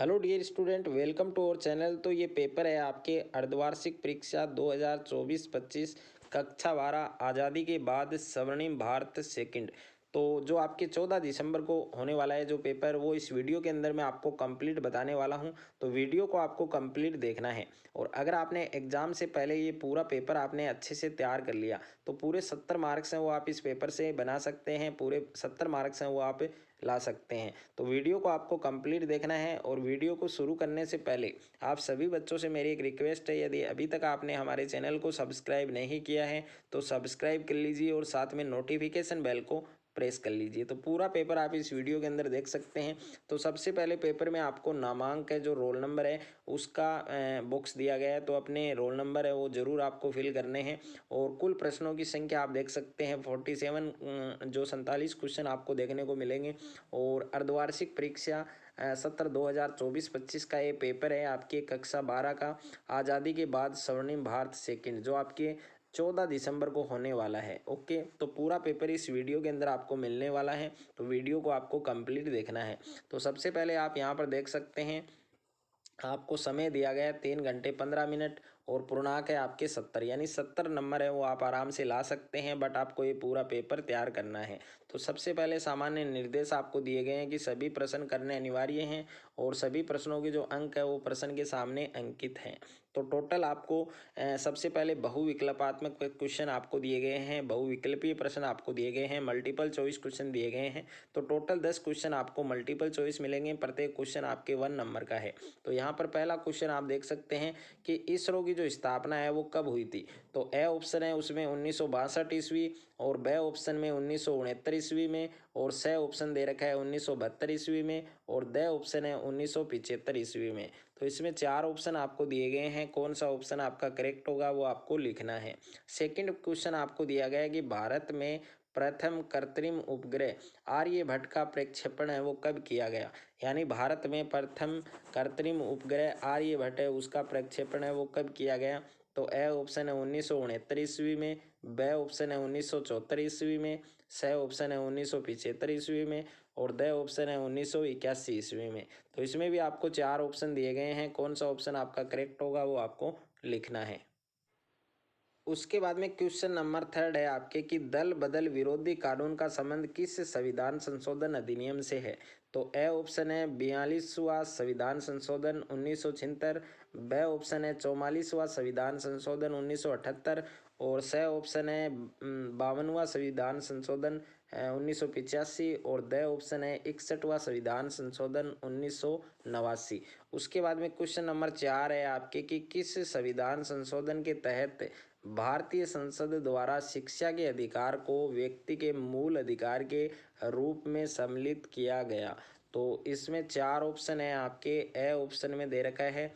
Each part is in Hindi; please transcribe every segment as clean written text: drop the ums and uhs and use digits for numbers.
Hello dear student, welcome to our channel. तो ये पेपर है आपके अर्धवार्षिक परीक्षा 2024-25 कक्षा 12 आज़ादी के बाद स्वर्णिम भारत सेकंड। तो जो आपके 14 दिसंबर को होने वाला है जो पेपर, वो इस वीडियो के अंदर मैं आपको कंप्लीट बताने वाला हूं। तो वीडियो को आपको कंप्लीट देखना है। और अगर आपने एग्ज़ाम से पहले ये पूरा पेपर आपने अच्छे से तैयार कर लिया तो पूरे 70 मार्क्स हैं वो आप इस पेपर से बना सकते हैं। पूरे 70 मार्क्स हैं वो आप ला सकते हैं। तो वीडियो को आपको कंप्लीट देखना है। और वीडियो को शुरू करने से पहले आप सभी बच्चों से मेरी एक रिक्वेस्ट है, यदि अभी तक आपने हमारे चैनल को सब्सक्राइब नहीं किया है तो सब्सक्राइब कर लीजिए और साथ में नोटिफिकेशन बेल को प्रेस कर लीजिए। तो पूरा पेपर आप इस वीडियो के अंदर देख सकते हैं। तो सबसे पहले पेपर में आपको नामांक है, जो रोल नंबर है उसका बॉक्स दिया गया है। तो अपने रोल नंबर है वो ज़रूर आपको फिल करने हैं। और कुल प्रश्नों की संख्या आप देख सकते हैं 47, जो 47 क्वेश्चन आपको देखने को मिलेंगे। और अर्धवार्षिक परीक्षा सत्र 2024-25 का ये पेपर है आपके कक्षा 12 का आज़ादी के बाद स्वर्णिम भारत सेकंड, जो आपके 14 दिसंबर को होने वाला है। ओके, तो पूरा पेपर इस वीडियो के अंदर आपको मिलने वाला है। तो वीडियो को आपको कंप्लीट देखना है। तो सबसे पहले आप यहाँ पर देख सकते हैं आपको समय दिया गया है 3 घंटे 15 मिनट। और पूर्णांक है आपके 70, यानी 70 नंबर है वो आप आराम से ला सकते हैं। बट आपको ये पूरा पेपर तैयार करना है। तो सबसे पहले सामान्य निर्देश आपको दिए गए हैं कि सभी प्रश्न करने अनिवार्य हैं और सभी प्रश्नों के जो अंक है वो प्रश्न के सामने अंकित हैं। तो टोटल आपको सबसे पहले बहुविकल्पात्मक क्वेश्चन आपको दिए गए हैं, बहुविकल्पीय प्रश्न आपको दिए गए हैं, मल्टीपल चॉइस क्वेश्चन दिए गए हैं। तो टोटल 10 क्वेश्चन आपको मल्टीपल चॉइस मिलेंगे। प्रत्येक क्वेश्चन आपके 1 नंबर का है। तो यहाँ पर पहला क्वेश्चन आप देख सकते हैं कि इसरो की जो स्थापना है वो कब हुई थी। तो ए ऑप्शन है उसमें 1962 ईस्वी, और बी ऑप्शन में 1969 ईस्वी में, और सी ऑप्शन दे रखा है 1972 ईस्वी में, और द ऑप्शन है 1975 ईस्वी में। तो इसमें 4 ऑप्शन आपको दिए गए हैं। कौन सा ऑप्शन आपका करेक्ट होगा वो आपको लिखना है। सेकंड क्वेश्चन आपको दिया गया है कि भारत में प्रथम कृत्रिम उपग्रह आर्यभट्ट का प्रक्षेपण है वो कब किया गया। यानी भारत में प्रथम कृत्रिम उपग्रह आर्यभट्ट है उसका प्रक्षेपण है वो कब किया गया। तो ए ऑप्शन है 1969 ईस्वी में, बी ऑप्शन है 1974 ईस्वी में, सी ऑप्शन है 1975 ईस्वी में, और द ऑप्शन है 1981 ईस्वी में। तो इसमें भी आपको 4 ऑप्शन दिए गए हैं। कौन सा ऑप्शन आपका करेक्ट होगा वो आपको लिखना है। उसके बाद में क्वेश्चन नंबर 3 है आपके कि दल बदल विरोधी कानून का संबंध किस संविधान संशोधन अधिनियम से है। तो ए ऑप्शन है 42वां संविधान संशोधन 1976, बी ऑप्शन है 44वां संविधान संशोधन 1978, और सी ऑप्शन है 52वां संविधान संशोधन 1985, और द ऑप्शन है 61वां संविधान संशोधन 1989। उसके बाद में क्वेश्चन नंबर 4 है आपके कि किस संविधान संशोधन के तहत भारतीय संसद द्वारा शिक्षा के अधिकार को व्यक्ति के मूल अधिकार के रूप में सम्मिलित किया गया। तो इसमें 4 ऑप्शन है आपके। ए ऑप्शन में दे रखा है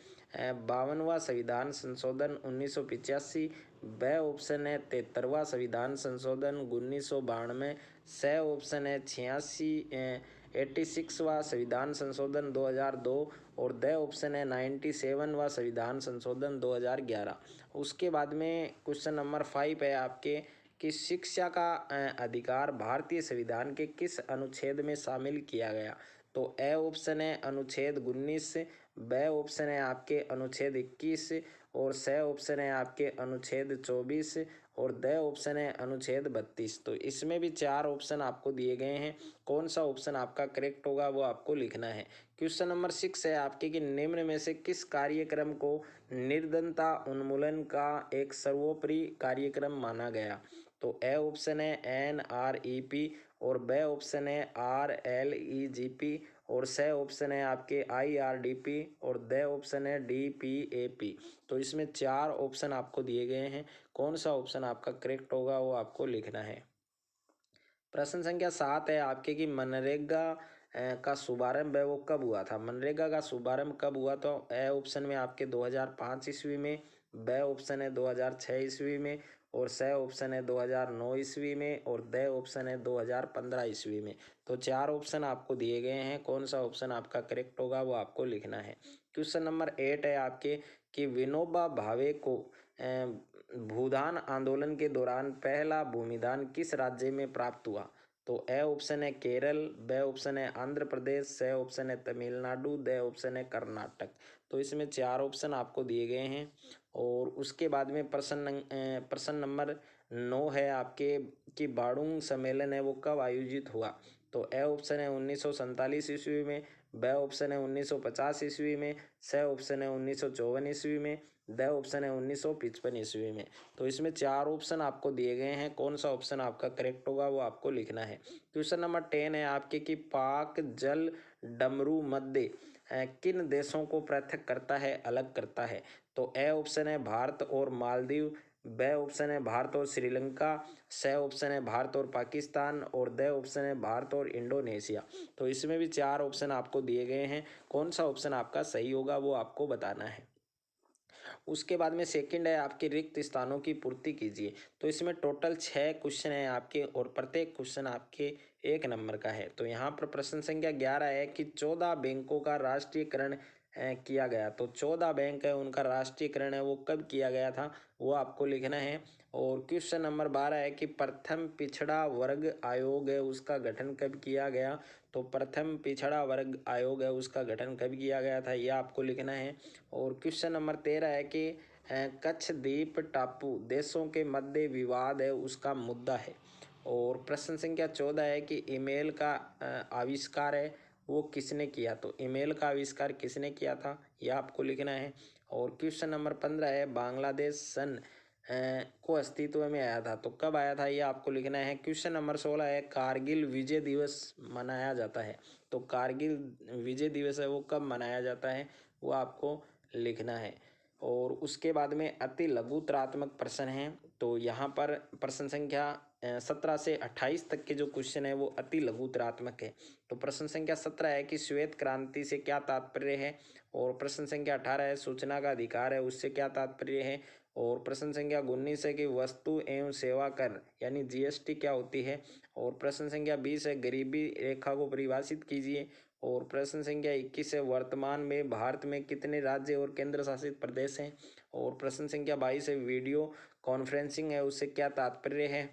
52वां संविधान संशोधन 1985, बी ऑप्शन है 73वां संविधान संशोधन 1992, सी ऑप्शन है 86वां संविधान संशोधन 2002, और द ऑप्शन है 97वां संविधान संशोधन 2011। उसके बाद में क्वेश्चन नंबर 5 है आपके कि शिक्षा का अधिकार भारतीय संविधान के किस अनुच्छेद में शामिल किया गया। तो ए ऑप्शन है अनुच्छेद 19, बी ऑप्शन है आपके अनुच्छेद 21, और सी ऑप्शन है आपके अनुच्छेद 24, और द ऑप्शन है अनुच्छेद 32। तो इसमें भी 4 ऑप्शन आपको दिए गए हैं। कौन सा ऑप्शन आपका करेक्ट होगा वो आपको लिखना है। क्वेश्चन नंबर 6 है आपके कि निम्न में से किस कार्यक्रम को निर्धनता उन्मूलन का एक सर्वोपरि कार्यक्रम माना गया। तो ए ऑप्शन है NREP, और बी ऑप्शन है RLEGP, और सी ऑप्शन है आपके IRDP, और द ऑप्शन है DPAP। तो इसमें 4 ऑप्शन आपको दिए गए हैं। कौन सा ऑप्शन आपका करेक्ट होगा वो आपको लिखना है। प्रश्न संख्या 7 है आपके कि मनरेगा का शुभारंभ है वो कब हुआ था। मनरेगा का शुभारंभ कब हुआ। तो ए ऑप्शन में आपके 2005 ईस्वी में, बी ऑप्शन है 2006 ईस्वी में, और सी ऑप्शन है 2009 ईस्वी में, और द ऑप्शन है 2015 ईस्वी में। तो 4 ऑप्शन आपको दिए गए हैं। कौन सा ऑप्शन आपका करेक्ट होगा वो आपको लिखना है। क्वेश्चन नंबर 8 है आपके कि विनोबा भावे को भूदान आंदोलन के दौरान पहला भूमिदान किस राज्य में प्राप्त हुआ। तो ए ऑप्शन है केरल, बी ऑप्शन है आंध्र प्रदेश, सी ऑप्शन है तमिलनाडु, डी ऑप्शन है कर्नाटक। तो इसमें 4 ऑप्शन आपको दिए गए हैं। और उसके बाद में प्रश्न नंबर 9 है आपके कि बाडूंग सम्मेलन है वो कब आयोजित हुआ। तो ए ऑप्शन है 1947 ईस्वी में, बी ऑप्शन है 1950 ईस्वी में, सी ऑप्शन है 1954 ईस्वी में, डी ऑप्शन है 1955 ईस्वी में। तो इसमें 4 ऑप्शन आपको दिए गए हैं, कौन सा ऑप्शन आपका करेक्ट होगा वो आपको लिखना है। क्वेश्चन नंबर 10 है आपके कि पाक जल डमरू मध्य किन देशों को पृथक करता है, अलग करता है। तो ए ऑप्शन है भारत और मालदीव, बी ऑप्शन है भारत और श्रीलंका, सी ऑप्शन है भारत और पाकिस्तान, और डी ऑप्शन है भारत और इंडोनेशिया। तो इसमें भी 4 ऑप्शन आपको दिए गए हैं, कौन सा ऑप्शन आपका सही होगा वो आपको बताना है। उसके बाद में सेकंड है आपके रिक्त स्थानों की पूर्ति कीजिए। तो इसमें टोटल 6 क्वेश्चन है आपके और प्रत्येक क्वेश्चन आपके 1 नंबर का है। तो यहाँ पर प्रश्न संख्या 11 है कि 14 बैंकों का राष्ट्रीयकरण किया गया। तो 14 बैंक है उनका राष्ट्रीयकरण है वो कब किया गया था वो आपको लिखना है। और क्वेश्चन नंबर 12 है कि प्रथम पिछड़ा वर्ग आयोग है उसका गठन कब किया गया। तो प्रथम पिछड़ा वर्ग आयोग है उसका गठन कब किया गया था ये आपको लिखना है। और क्वेश्चन नंबर 13 है कि कच्छ द्वीप टापू देशों के मध्य विवाद है उसका मुद्दा है। और प्रश्न संख्या 14 है कि ईमेल का आविष्कार है वो किसने किया। तो ईमेल का आविष्कार किसने किया था यह आपको लिखना है। और क्वेश्चन नंबर 15 है बांग्लादेश सन को अस्तित्व में आया था। तो कब आया था ये आपको लिखना है। क्वेश्चन नंबर 16 है कारगिल विजय दिवस मनाया जाता है। तो कारगिल विजय दिवस है वो कब मनाया जाता है वो आपको लिखना है। और उसके बाद में अति लघुतरात्मक प्रश्न हैं। तो यहाँ पर प्रश्न संख्या 17 से 28 तक के जो क्वेश्चन है वो अति लघुतरात्मक है। तो प्रश्न संख्या 17 है कि श्वेत क्रांति से क्या तात्पर्य है। और प्रश्न संख्या 18 है सूचना का अधिकार है उससे क्या तात्पर्य है। और प्रश्न संख्या 19 है कि वस्तु एवं सेवा कर यानी जीएसटी क्या होती है। और प्रश्न संख्या 20 है गरीबी रेखा को परिभाषित कीजिए। और प्रश्न संख्या 21 है वर्तमान में भारत में कितने राज्य और केंद्र शासित प्रदेश हैं। और प्रश्न संख्या 22 है वीडियो कॉन्फ्रेंसिंग है उससे क्या तात्पर्य है।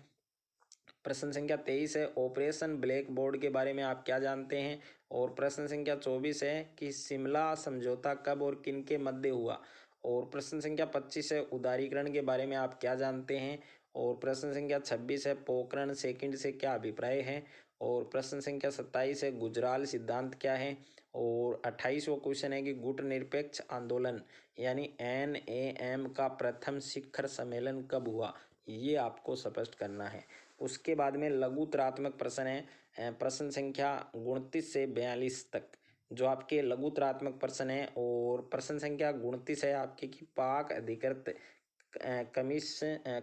प्रश्न संख्या 23 है ऑपरेशन ब्लैक बोर्ड के बारे में आप क्या जानते हैं। और प्रश्न संख्या 24 है कि शिमला समझौता कब और किन के मध्य हुआ। और प्रश्न संख्या 25 है उदारीकरण के बारे में आप क्या जानते हैं। और प्रश्न संख्या 26 है पोखरण सेकंड से क्या अभिप्राय है। और प्रश्न संख्या 27 है गुजराल सिद्धांत क्या है। और 28वां क्वेश्चन है कि गुट निरपेक्ष आंदोलन यानी NAM का प्रथम शिखर सम्मेलन कब हुआ ये आपको स्पष्ट करना है। उसके बाद में लघुतरात्मक प्रश्न है प्रश्न संख्या 29 से 42 तक जो आपके लघुतरात्मक प्रश्न है। और प्रश्न संख्या 29 है आपके कि पाक अधिकृत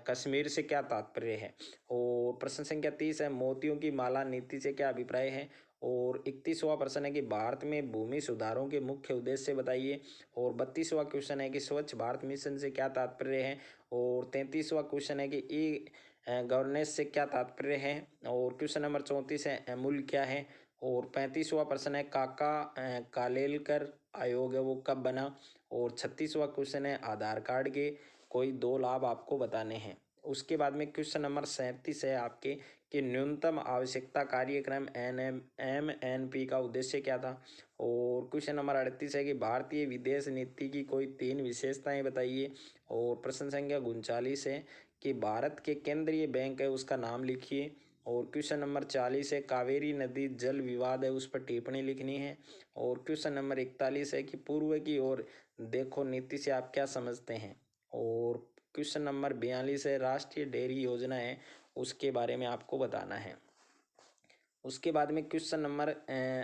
कश्मीर से क्या तात्पर्य है। और प्रश्न संख्या 30 है मोतियों की माला नीति से क्या अभिप्राय है। और 31वां प्रश्न है कि भारत में भूमि सुधारों के मुख्य उद्देश्य बताइए। और 32वां क्वेश्चन है कि स्वच्छ भारत मिशन से क्या तात्पर्य है। और 33वां क्वेश्चन है कि ई गवर्नेंस से क्या तात्पर्य है। और क्वेश्चन नंबर 34 है अमूल क्या है। और 35वां प्रश्न है काका कालेलकर आयोग है वो कब बना। और 36वां क्वेश्चन है आधार कार्ड के कोई 2 लाभ आपको बताने हैं। उसके बाद में क्वेश्चन नंबर 37 है आपके कि न्यूनतम आवश्यकता कार्यक्रम MNP का उद्देश्य क्या था। और क्वेश्चन नंबर 38 है कि भारतीय विदेश नीति की कोई 3 विशेषताएं बताइए। और प्रश्न संख्या 39 है कि भारत के केंद्रीय बैंक है उसका नाम लिखिए। और क्वेश्चन नंबर 40 है कावेरी नदी जल विवाद है उस पर टिप्पणी लिखनी है। और क्वेश्चन नंबर 41 है कि पूर्व की ओर देखो नीति से आप क्या समझते हैं। और क्वेश्चन नंबर 42 है राष्ट्रीय डेयरी योजना है उसके बारे में आपको बताना है। उसके बाद में क्वेश्चन नंबर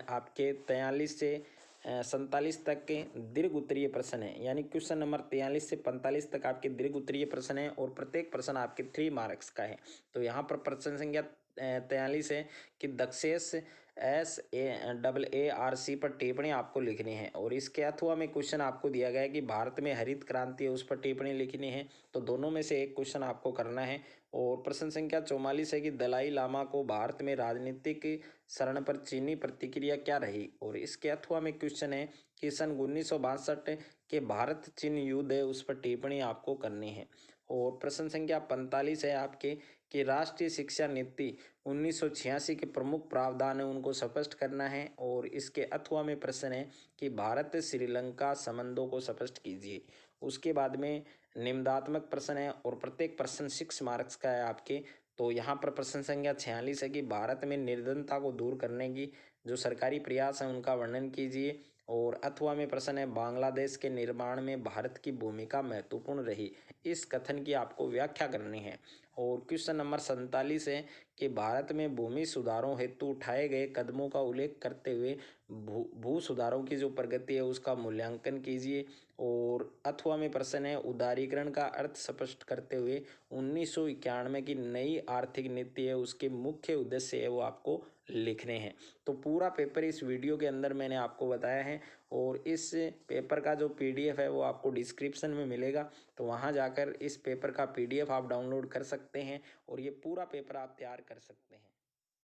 आपके 43 से 47 तक के दीर्घ उत्तरीय प्रश्न है यानी क्वेश्चन नंबर 43 से 45 तक आपके दीर्घ उत्तरीय प्रश्न है। और प्रत्येक प्रश्न आपके 3 मार्क्स का है। तो यहाँ पर प्रश्न संख्या 43 है कि दक्षेश SAARC पर टिप्पणी आपको लिखनी है। और इसके अथवा में क्वेश्चन आपको दिया गया है कि भारत में हरित क्रांति है उस पर टिप्पणी लिखनी है। तो दोनों में से एक क्वेश्चन आपको करना है। और प्रश्न संख्या 44 है कि दलाई लामा को भारत में राजनीतिक शरण पर चीनी प्रतिक्रिया क्या रही। और इसके अथवा में क्वेश्चन है कि सन 1962 के भारत चीन युद्ध है उस पर टिप्पणी आपको करनी है। और प्रश्न संख्या 45 है आपके कि राष्ट्रीय शिक्षा नीति 1986 के प्रमुख प्रावधान है उनको स्पष्ट करना है। और इसके अथवा में प्रश्न है कि भारत श्रीलंका संबंधों को स्पष्ट कीजिए। उसके बाद में निम्नात्मक प्रश्न है और प्रत्येक प्रश्न 6 मार्क्स का है आपके। तो यहाँ पर प्रश्न संख्या 46 है कि भारत में निर्धनता को दूर करने की जो सरकारी प्रयास हैं उनका वर्णन कीजिए। और अथवा में प्रश्न है बांग्लादेश के निर्माण में भारत की भूमिका महत्वपूर्ण रही, इस कथन की आपको व्याख्या करनी है। और क्वेश्चन नंबर 47 है कि भारत में भूमि सुधारों हेतु उठाए गए कदमों का उल्लेख करते हुए भू सुधारों की जो प्रगति है उसका मूल्यांकन कीजिए। और अथवा में प्रश्न है उदारीकरण का अर्थ स्पष्ट करते हुए 1991 की नई आर्थिक नीति है उसके मुख्य उद्देश्य है वो आपको लिखने हैं। तो पूरा पेपर इस वीडियो के अंदर मैंने आपको बताया है। और इस पेपर का जो पीडीएफ है वो आपको डिस्क्रिप्शन में मिलेगा, तो वहाँ जाकर इस पेपर का पीडीएफ आप डाउनलोड कर सकते हैं और ये पूरा पेपर आप तैयार कर सकते हैं।